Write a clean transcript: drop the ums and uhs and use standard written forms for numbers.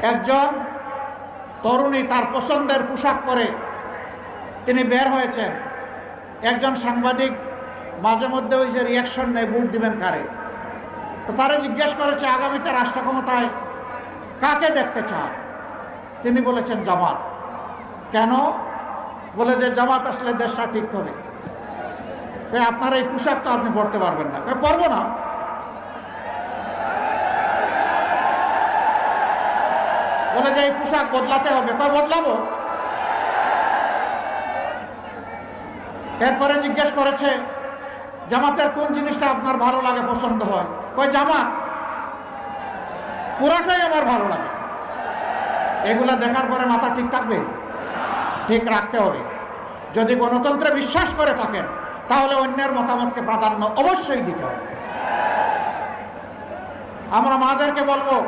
একজন তরুণী তার পছন্দের পোশাক পরে তিনি বের হয়েছেন। একজন সাংবাদিক মাঝে মধ্যে ওই যে রিয়াকশন নেই, ভোট দিবেন কারে। তো তারা জিজ্ঞেস করেছে আগামীতে রাষ্ট্র ক্ষমতায় কাকে দেখতে চান। তিনি বলেছেন জামাত। কেন? বলে যে জামাত আসলে দেশটা ঠিক হবে। আপনার এই পোশাক তো আপনি পরতে পারবেন না। পারবো না। বলে যে এই পোশাক বদলাতে হবে। বদলাবো। এরপরে জিজ্ঞেস করেছে জামাতের কোন জিনিসটা আপনার ভালো লাগে, পছন্দ হয়। জামাত পুরাটাই আমার ভালো লাগে। এগুলা দেখার পরে মাথা ঠিক থাকবে? ঠিক রাখতে হবে। যদি গণতন্ত্রে বিশ্বাস করে থাকেন তাহলে অন্যের মতামতকে প্রাধান্য অবশ্যই দিতে হবে। আমরা মাদেরকে বলবো